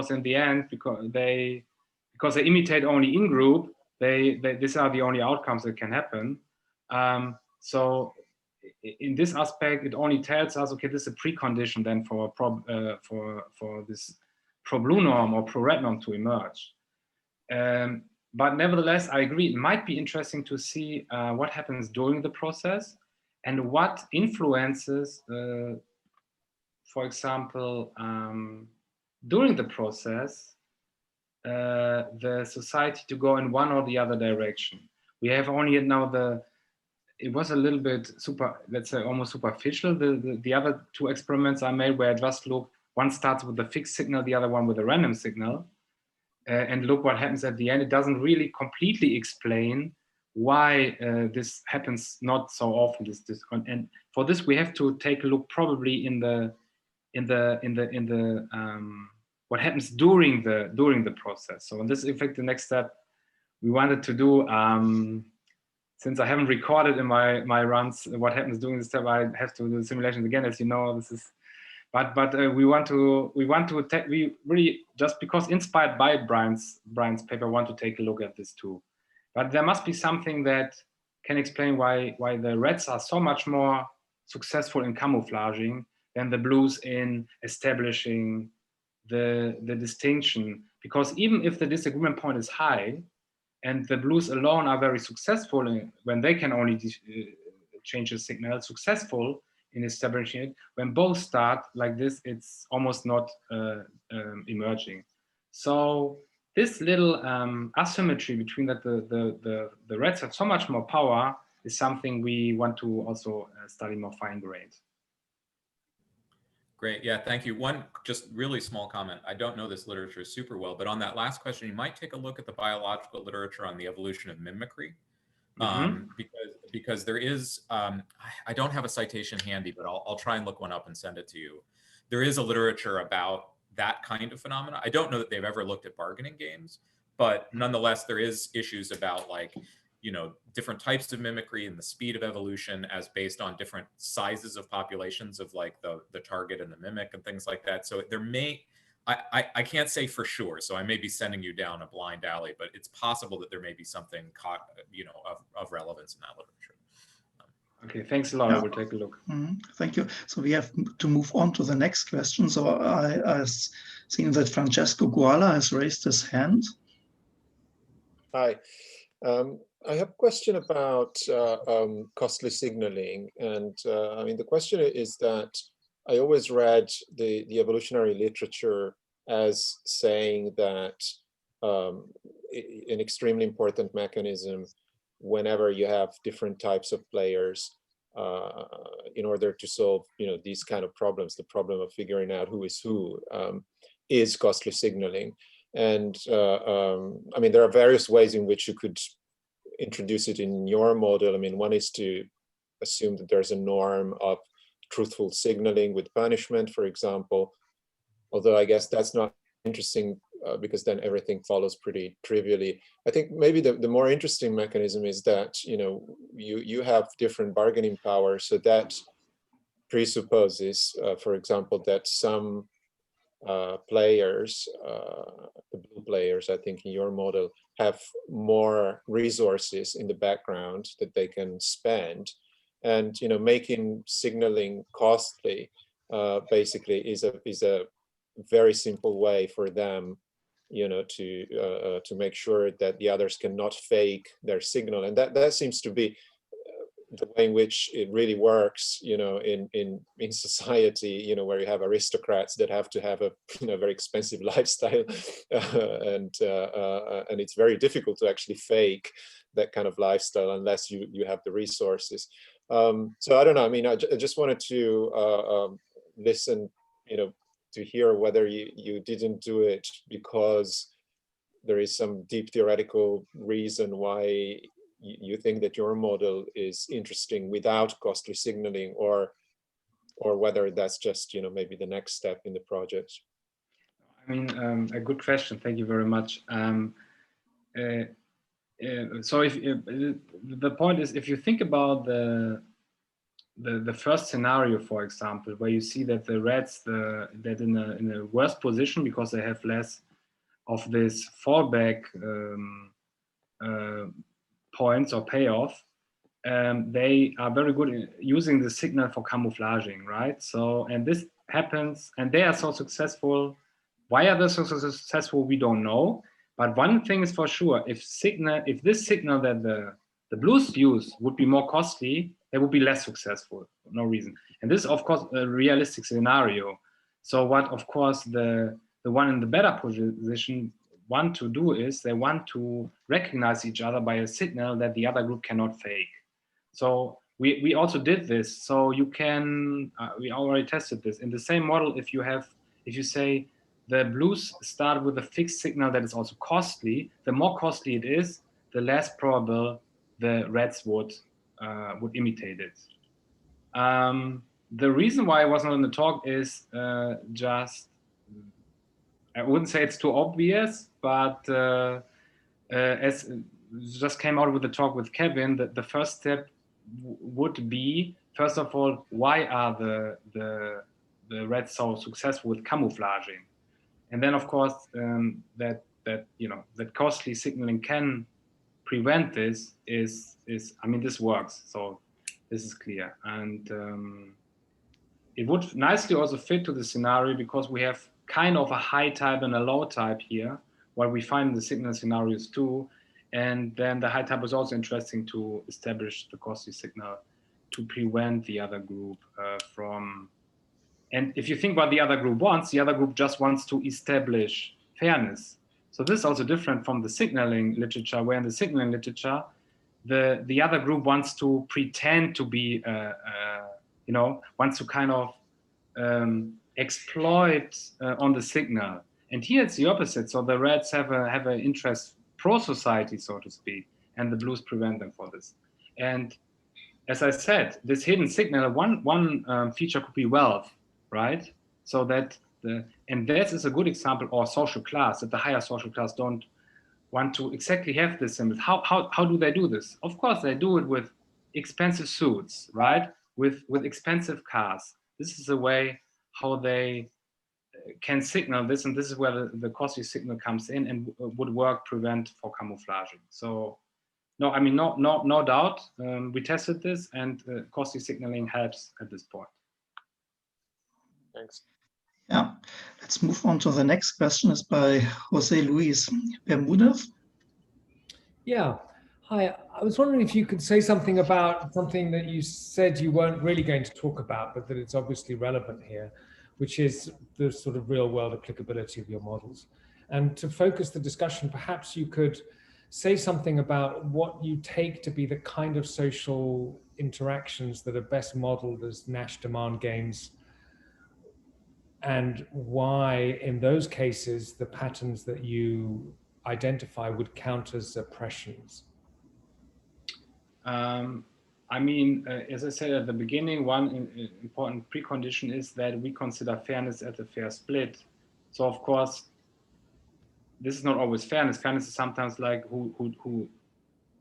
in the end, because they imitate only in group, these are the only outcomes that can happen. So in this aspect, it only tells us, okay, this is a precondition then for this pro-blue norm or pro-red norm to emerge. But nevertheless, I agree, it might be interesting to see what happens during the process and what influences, for example, during the process, the society to go in one or the other direction. We have only now it was a little bit let's say almost superficial. The other two experiments I made where I just look, one starts with a fixed signal, the other one with a random signal. And look what happens at the end. It doesn't really completely explain why this happens not so often. And for this, we have to take a look probably in the what happens during the process. So in this effect, the next step we wanted to do, since I haven't recorded in my runs what happens during this step, I have to do the simulations again. As you know, this is. But we really, just because inspired by Brian's paper, want to take a look at this too. But there must be something that can explain why the reds are so much more successful in camouflaging than the blues in establishing the distinction. Because even if the disagreement point is high, and the blues alone are very successful when they can only change the signal, successful in establishing it, when both start like this, it's almost not emerging. So this little asymmetry between that the reds have so much more power is something we want to also study more fine-grained. Great, yeah, thank you. One just really small comment. I don't know this literature super well, but on that last question, you might take a look at the biological literature on the evolution of mimicry. Because there is, I don't have a citation handy, but I'll try and look one up and send it to you. There is a literature about that kind of phenomena. I don't know that they've ever looked at bargaining games, but nonetheless, there is issues about like, different types of mimicry and the speed of evolution as based on different sizes of populations of like the target and the mimic and things like that. So there may, I can't say for sure, so I may be sending you down a blind alley, but it's possible that there may be something of relevance in that literature. Okay, thanks a lot. Yeah. I will take a look. Thank you. So we have to move on to the next question. So I've seen that Francesco Guala has raised his hand. Hi. I have a question about costly signaling. And I mean, the question is that I always read the evolutionary literature as saying that an extremely important mechanism whenever you have different types of players in order to solve these kind of problems, the problem of figuring out who is who, is costly signaling. And I mean, there are various ways in which you could introduce it in your model. I mean, one is to assume that there's a norm of truthful signaling with punishment, for example, although I guess that's not interesting because then everything follows pretty trivially. I think maybe the more interesting mechanism is that you have different bargaining power, so that presupposes, for example, that some players, the blue players, I think in your model, have more resources in the background that they can spend, and making signaling costly basically is a very simple way for them to make sure that the others cannot fake their signal. And that seems to be the way in which it really works in society, where you have aristocrats that have to have a very expensive lifestyle, and it's very difficult to actually fake that kind of lifestyle unless you have the resources. So I don't know, I mean, I just wanted to listen to hear whether you didn't do it because there is some deep theoretical reason why you think that your model is interesting without costly signaling, or whether that's just maybe the next step in the project. I mean, a good question. Thank you very much. So if the point is, if you think about the first scenario, for example, where you see that the reds that in a worse position because they have less of this fallback points or payoff, they are very good in using the signal for camouflaging, right? So, and this happens, and they are so successful. Why are they so successful? We don't know. But one thing is for sure: if this signal that the blues use would be more costly, they would be less successful. For no reason. And this is, of course, a realistic scenario. So, what, of course, the one in the better position want to do is they want to recognize each other by a signal that the other group cannot fake. So we also did this. So you can, we already tested this in the same model. If you say the blues start with a fixed signal that is also costly, the more costly it is, the less probable the reds would imitate it. The reason why I wasn't on the talk is just, I wouldn't say it's too obvious, but as just came out with the talk with Kevin, that the first step would be, first of all, why are the reds so successful with camouflaging? And then, of course, that costly signaling can prevent this is I mean, this works. So this is clear. And it would nicely also fit to the scenario because we have kind of a high type and a low type here, what we find in the signal scenarios too. And then the high type is also interesting to establish the costly signal to prevent the other group from. And if you think what the other group wants, the other group just wants to establish fairness. So this is also different from the signaling literature, where in the signaling literature, the other group wants to pretend to be, wants to kind of exploit on the signal. And here it's the opposite. So the reds have an interest pro-society, so to speak, and the blues prevent them for this. And as I said, this hidden signal, one feature could be wealth, right? So that and this is a good example, or social class, that the higher social class don't want to exactly have this symbol. How do they do this? Of course, they do it with expensive suits, right? With expensive cars. This is the way how they can signal this, and this is where the costly signal comes in and would work prevent for camouflaging. So no, I mean, no doubt. We tested this, and costly signaling helps at this point. Thanks. Yeah, let's move on to the next question. Is by Jose Luis Bermudez. Yeah, hi. I was wondering if you could say something about something that you said you weren't really going to talk about, but that it's obviously relevant here, which is the sort of real world applicability of your models. And to focus the discussion, perhaps you could say something about what you take to be the kind of social interactions that are best modeled as Nash demand games, and why in those cases the patterns that you identify would count as oppressions. I mean, as I said at the beginning, one important precondition is that we consider fairness at a fair split. So of course, this is not always fairness. Fairness is sometimes like who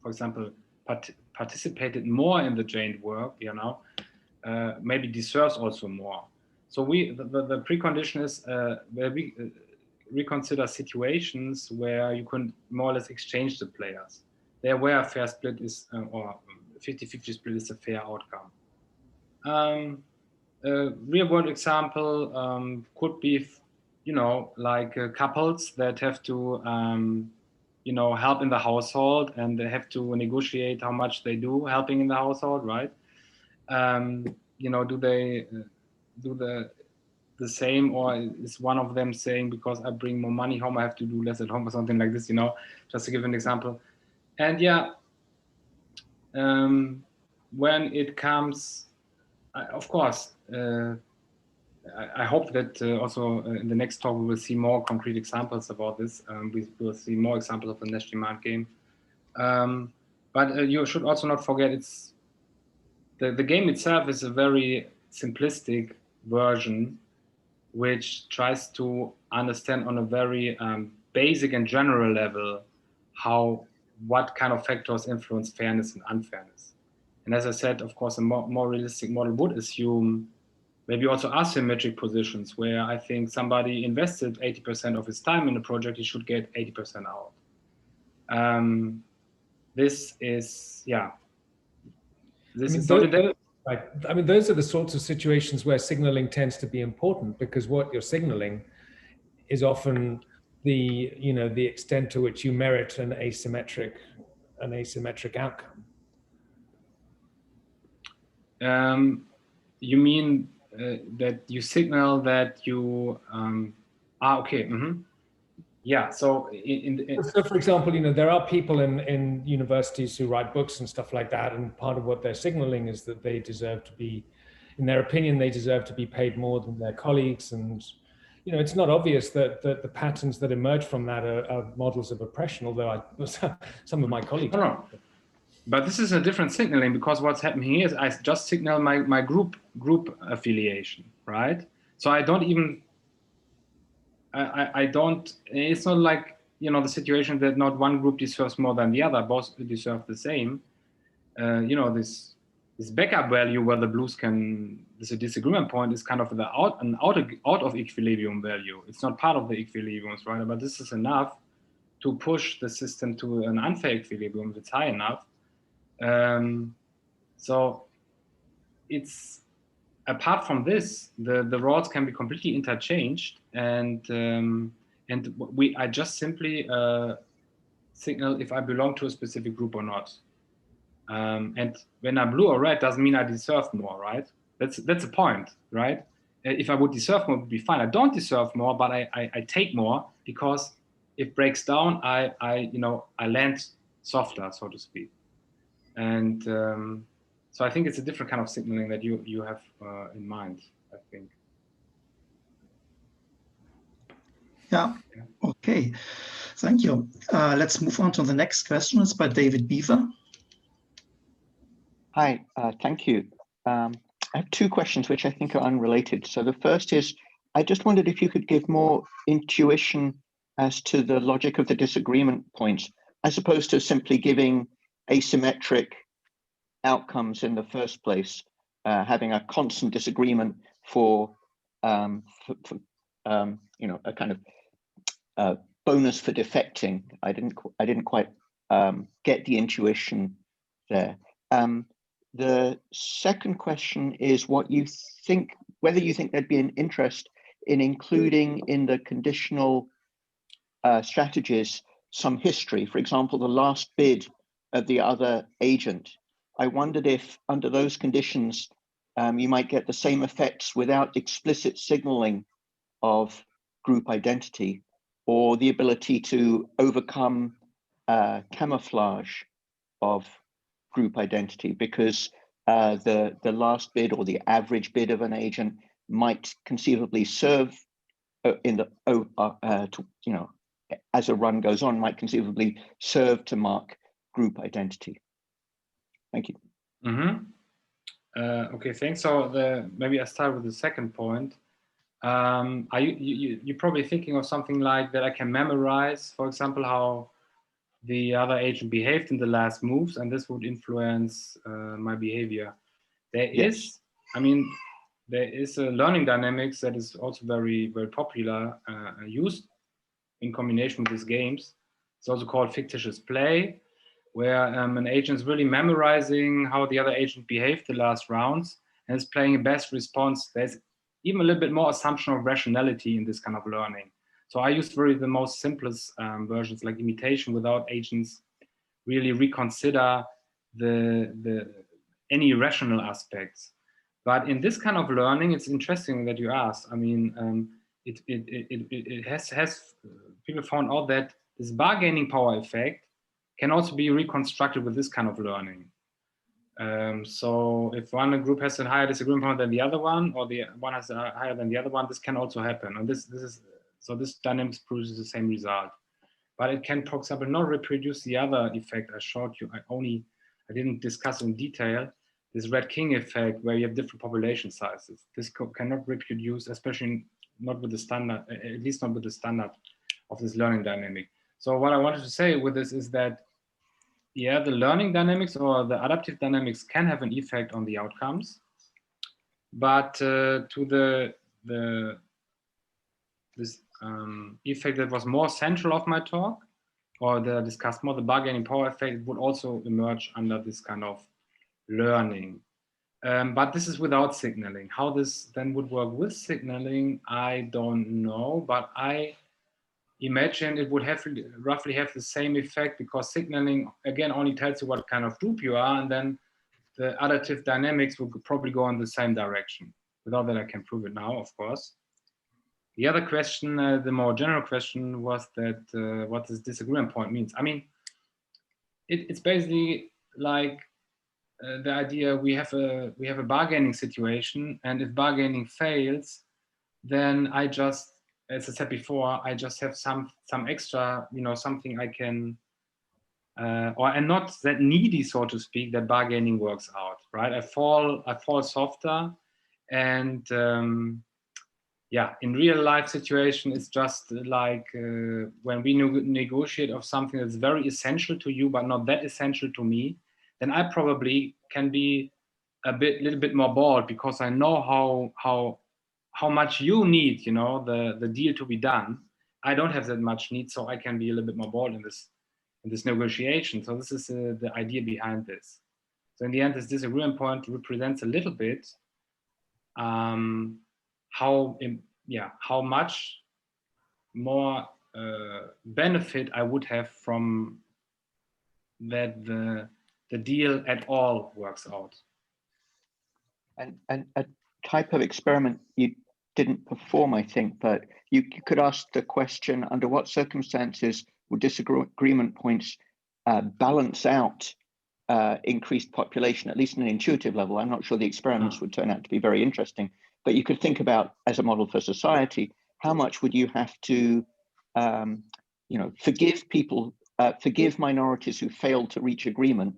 for example, participated more in the joint work, maybe deserves also more. So the precondition is where we consider situations where you can more or less exchange the players. There where a fair split is, or 50-50 split is a fair outcome. A real world example could be, like couples that have to, help in the household, and they have to negotiate how much they do helping in the household, right? Do they do the same, or is one of them saying, because I bring more money home, I have to do less at home, or something like this, just to give an example. And when it comes, of course, I hope that also in the next talk we will see more concrete examples about this. We will see more examples of the Nash demand game. But you should also not forget, it's the game itself is a very simplistic version, which tries to understand on a very basic and general level what kind of factors influence fairness and unfairness. And as I said, of course, a more realistic model would assume maybe also asymmetric positions where I think somebody invested 80% of his time in a project, he should get 80% out. This is, yeah. This is right. I mean, those are the sorts of situations where signaling tends to be important, because what you're signaling is often the, you know, the extent to which you merit an asymmetric outcome. You mean that you signal that you okay. Yeah. So so for example, you know, there are people in universities who write books and stuff like that, and part of what they're signaling is that they deserve to be, in their opinion, they deserve to be paid more than their colleagues. And you know, it's not obvious that the patterns that emerge from that are models of oppression, although some of my colleagues. No. But this is a different signaling, because what's happening here is I just signal my group affiliation, right? So I don't even, I don't, it's not like, you know, the situation that not one group deserves more than the other, both deserve the same. You know, this backup value where the blues this a disagreement point is kind of an out of equilibrium value. It's not part of the equilibriums, right? But this is enough to push the system to an unfair equilibrium if it's high enough. So it's, apart from this, the roles can be completely interchanged, and I just simply signal if I belong to a specific group or not. And when I'm blue or red doesn't mean I deserve more, right? That's the point, right? If I would deserve more, it would be fine. I don't deserve more, but I take more, because if it breaks down, I land softer, so to speak. And so I think it's a different kind of signaling that you have in mind, I think. Yeah. Okay. Thank you. Let's move on to the next question. It's by David Beaver. Hi, thank you. I have two questions which I think are unrelated. So the first is, I just wondered if you could give more intuition as to the logic of the disagreement points, as opposed to simply giving asymmetric outcomes in the first place, having a constant disagreement for you know, a kind of bonus for defecting. I didn't quite get the intuition there. The second question is what you think, whether you think there'd be an interest in including in the conditional strategies some history. For example, the last bid of the other agent. I wondered if under those conditions, you might get the same effects without explicit signaling of group identity, or the ability to overcome camouflage of group identity, because the last bid or the average bid of an agent might conceivably serve in the you know, as a run goes on, might conceivably serve to mark group identity. Thank you. Okay, thanks. So maybe I start with the second point. Are you're probably thinking of something like that I can memorize, for example, how the other agent behaved in the last moves, and this would influence my behavior. There is a learning dynamics that is also very, very popular, used in combination with these games. It's also called fictitious play, where an agent is really memorizing how the other agent behaved the last rounds and is playing a best response. There's even a little bit more assumption of rationality in this kind of learning. So I used the most simplest versions, like imitation, without agents really reconsider any rational aspects. But in this kind of learning, it's interesting that you asked. I mean, it has people found out that this bargaining power effect can also be reconstructed with this kind of learning. So if one group has a higher disagreement point than the other one, or the one has a higher than the other one, this can also happen. And this dynamics produces the same result. But it can, for example, not reproduce the other effect I showed you. I didn't discuss in detail this Red King effect, where you have different population sizes. This cannot reproduce, especially not with the standard, at least not with the standard of this learning dynamic. So what I wanted to say with this is that yeah, the learning dynamics or the adaptive dynamics can have an effect on the outcomes, but to this effect that was more central of my talk, or the discussed more, the bargaining power effect would also emerge under this kind of learning. But this is without signaling. How this then would work with signaling, I don't know, but I imagine it would have roughly have the same effect, because signaling again only tells you what kind of group you are, and then the additive dynamics will probably go in the same direction. Without that, I can prove it now, of course. The other question, the more general question, was that what this disagreement point means. I mean, it's basically like the idea we have a bargaining situation, and if bargaining fails, then I just, as I said before, I just have some extra, something I can, or I'm not that needy, so to speak, that bargaining works out, right? I fall softer, and yeah, in real life situation, it's just like when we negotiate of something that's very essential to you, but not that essential to me, then I probably can be little bit more bold, because I know how much you need, the deal to be done. I don't have that much need, so I can be a little bit more bold in this negotiation. So this is the idea behind this. So in the end, this disagreement point represents a little bit how much more benefit I would have from that the deal at all works out. And a type of experiment you didn't perform, I think, but you could ask the question, under what circumstances would disagreement points balance out increased population, at least on an intuitive level? I'm not sure the experiments would turn out to be very interesting, but you could think about, as a model for society, how much would you have to forgive people, forgive minorities who failed to reach agreement,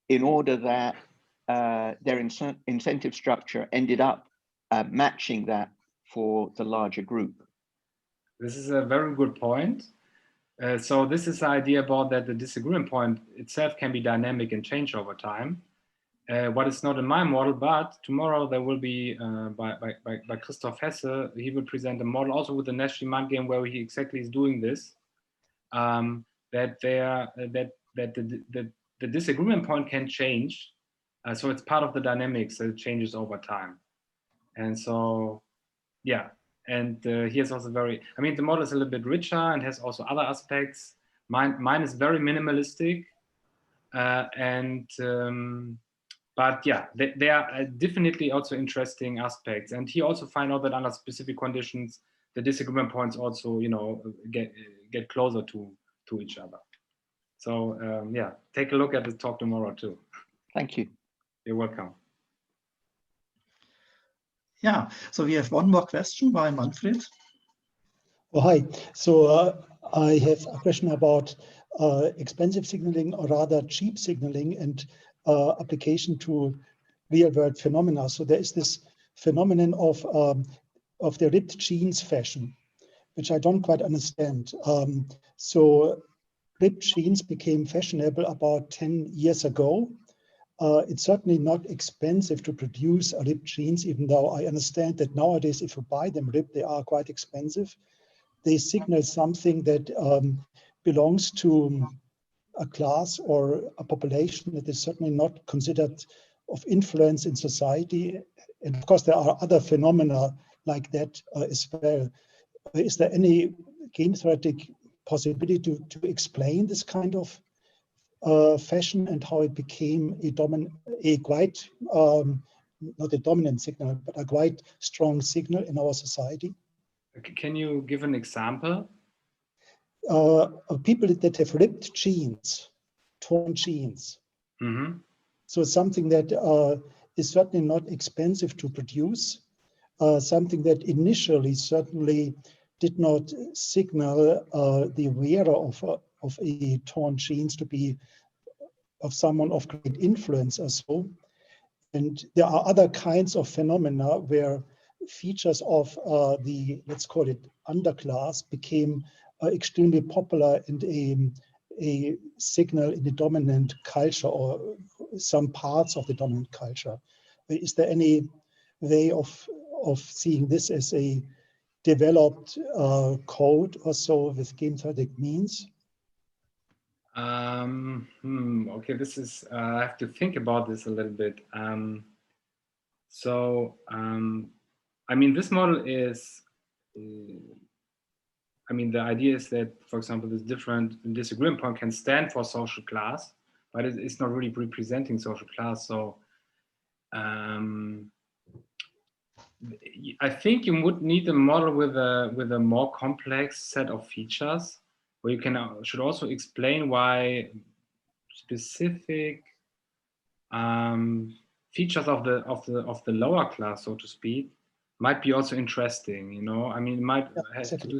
in order that their incentive structure ended up matching that for the larger group. This is a very good point. So this is the idea about that the disagreement point itself can be dynamic and change over time. What is not in my model, but tomorrow there will be by Christoph Hesse, he will present a model also with the Nash demand game where he exactly is doing this. That the disagreement point can change. So it's part of the dynamics that it changes over time. And so, yeah. And here's also the model is a little bit richer and has also other aspects. Mine is very minimalistic. But yeah, there are definitely also interesting aspects. And he also find out that under specific conditions, the disagreement points also, get closer to each other. So yeah, take a look at the talk tomorrow too. Thank you. You're welcome. Yeah, so we have one more question by Manfred. Oh, hi. So I have a question about expensive signaling, or rather cheap signaling, and application to real-world phenomena. So there is this phenomenon of the ripped jeans fashion, which I don't quite understand. So ripped jeans became fashionable about 10 years ago. It's certainly not expensive to produce a ripped jeans, even though I understand that nowadays, if you buy them ripped, they are quite expensive. They signal something that belongs to a class or a population that is certainly not considered of influence in society. And of course, there are other phenomena like that as well. Is there any game theoretic possibility to explain this kind of fashion and how it became not a dominant signal, but a quite strong signal in our society? Can you give an example? People that have ripped jeans, torn jeans. Mm-hmm. So something that is certainly not expensive to produce, something that initially certainly did not signal the wearer of a torn jeans to be of someone of great influence or so. And there are other kinds of phenomena where features of the, let's call it, underclass became extremely popular and a signal in the dominant culture or some parts of the dominant culture. Is there any way of seeing this as a developed code or so with game theoretic means? Okay, this is, I have to think about this a little bit. I mean, this model is, I mean, the idea is that, for example, this different disagreement point can stand for social class, but it's not really representing social class. So I think you would need a model with a more complex set of features, where you should also explain why specific features of the lower class, so to speak, might be also interesting. You know, I mean, it might have to do.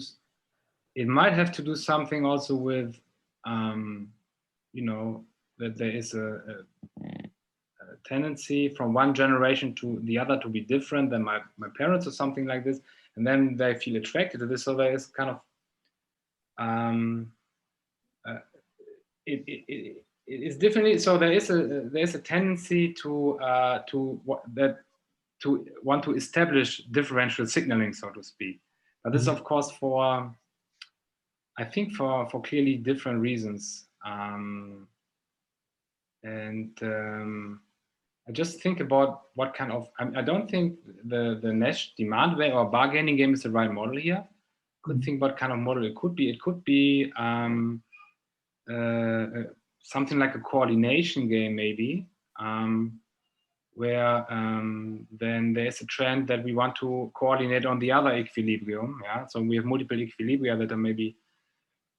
It might have to do something also with, you know, that there is a tendency from one generation to the other to be different than my parents or something like this, and then they feel attracted to this. So there is kind of it is definitely, so there is a tendency to want to establish differential signaling, so to speak. But this is, of course, I think for clearly different reasons. I just think about what kind of, I don't think the Nash demand way or bargaining game is the right model here. Could think what kind of model it could be. It could be something like a coordination game, maybe, where then there's a trend that we want to coordinate on the other equilibrium. Yeah, so we have multiple equilibria that are maybe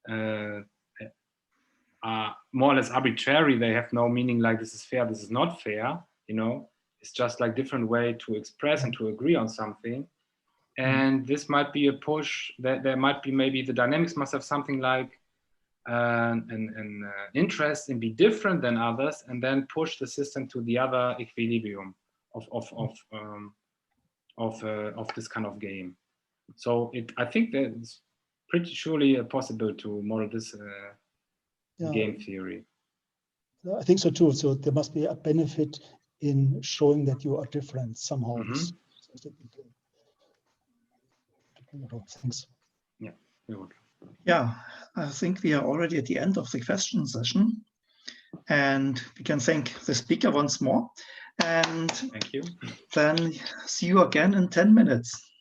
more or less arbitrary. They have no meaning like this is fair, this is not fair. You know, it's just like different way to express and to agree on something. And this might be a push that there might be, maybe the dynamics must have something like an interest in be different than others, and then push the system to the other equilibrium of this kind of game. So I think that it's pretty surely possible to model this game theory. I think so too. So there must be a benefit in showing that you are different somehow. Thanks. Yeah, you're welcome. Yeah, I think we are already at the end of the question session, and we can thank the speaker once more. And thank you. Then see you again in 10 minutes.